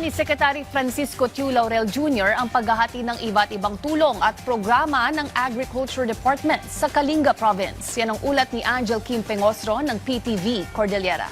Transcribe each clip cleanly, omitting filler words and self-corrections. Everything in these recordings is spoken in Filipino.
Pinangunahan ni Secretary Francisco Chu Laurel Jr. ang paghahati ng iba't ibang tulong at programa ng Agriculture Department sa Kalinga Province. Yan ang ulat ni Angel Kim Pengosro ng PTV Cordillera.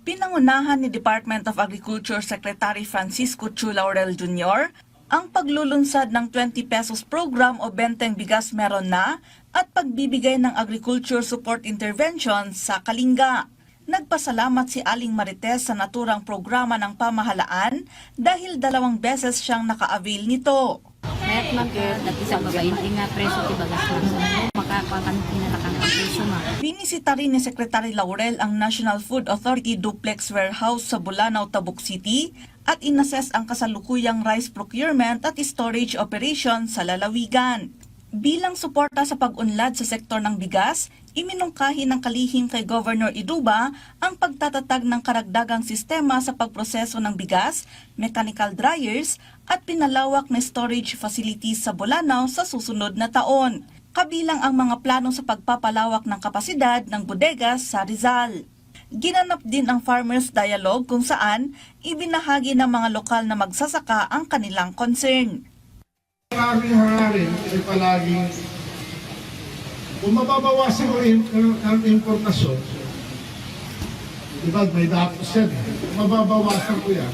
Pinangunahan ni Department of Agriculture Secretary Francisco Chu Laurel Jr. ang paglulunsad ng 20 pesos program o benteng bigas meron na at pagbibigay ng agriculture support intervention sa Kalinga. Nagpasalamat si Aling Marites sa naturang programa ng pamahalaan dahil 2 beses siyang naka-avail nito. Mayat magkir, dati sa babayin, nga preso ti bagas na makakantin na nakang preso ma. Binisita rin ni Secretary Laurel ang National Food Authority Duplex Warehouse sa Bulanao, Tabuk City at inassess ang kasalukuyang rice procurement at storage operation sa lalawigan. Bilang suporta sa pag-unlad sa sektor ng bigas, iminungkahi ng kalihim kay Governor Iduba ang pagtatatag ng karagdagang sistema sa pagproseso ng bigas, mechanical dryers at pinalawak na storage facilities sa Bulanao sa susunod na taon. Kabilang ang mga plano sa pagpapalawak ng kapasidad ng bodegas sa Rizal. Ginanap din ang Farmers Dialogue kung saan ibinahagi ng mga lokal na magsasaka ang kanilang concern. Ang aming hangarin ay palaging kung mababawasan ko ang importasyon, diba may datos yan, kung mababawasan ko yan,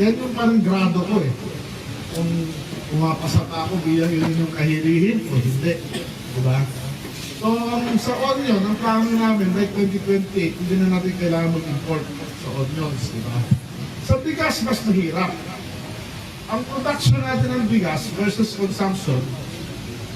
yan yung parang grado ko kung pumapasa pa ako bilang yun yung kahilihin o hindi, diba? So sa onion, ang plano namin by 2028, hindi na natin kailangan mag-import sa onions, diba? Sa bigas, mas mahirap. Ang production natin ng bigas versus consumption,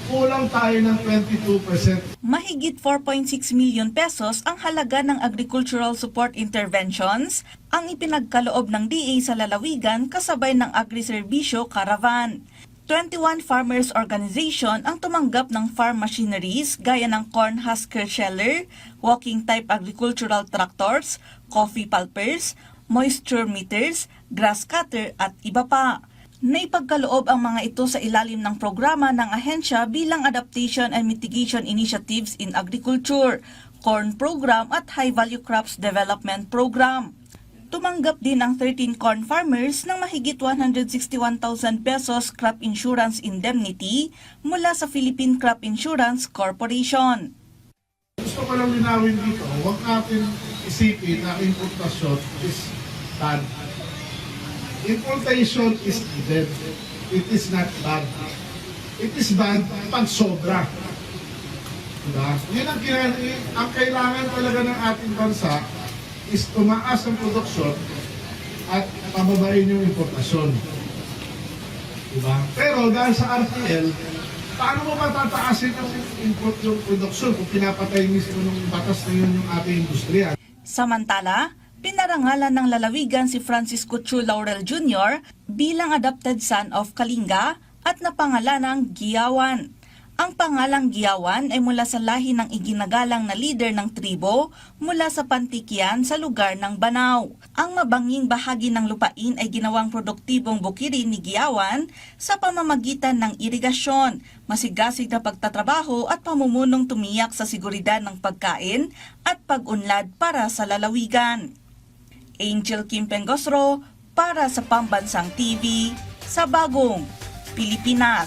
kulang tayo ng 22%. Mahigit 4.6 million pesos ang halaga ng agricultural support interventions ang ipinagkaloob ng DA sa lalawigan kasabay ng agriserbisyo caravan. 21 farmers organization ang tumanggap ng farm machineries gaya ng corn husker sheller, walking type agricultural tractors, coffee pulpers, moisture meters, grass cutter at iba pa. Naipagkaloob ang mga ito sa ilalim ng programa ng ahensya bilang Adaptation and Mitigation Initiatives in Agriculture, Corn Program at High Value Crops Development Program. Tumanggap din ang 13 corn farmers ng mahigit 161,000 pesos crop insurance indemnity mula sa Philippine Crop Insurance Corporation. Gusto ko lang linawin dito, huwag natin isipin na importasyon is bad. Importation is dead. It is not bad. It is bad pag sobra. Diba? Yun ang kailangan talaga ng ating bansa is tumaas ang produksyon at pababain yung importasyon. Diba? Pero dahil sa RTL, paano mo matataasin yung produksyon kung pinapatay mismo ng batas na yun yung ating industriya? Samantala, pinarangalan ng lalawigan si Francisco Chu Laurel Jr. bilang adopted son of Kalinga at napangalanang Giyawan. Ang pangalang Giyawan ay mula sa lahi ng iginagalang na leader ng tribo mula sa Pantikian sa lugar ng Banao. Ang mabanging bahagi ng lupain ay ginawang produktibong bukirin ni Giyawan sa pamamagitan ng irigasyon, masigasig na pagtatrabaho at pamumunong tumiyak sa seguridad ng pagkain at pag-unlad para sa lalawigan. Angel Kim Pengosro para sa Pambansang TV sa Bagong Pilipinas.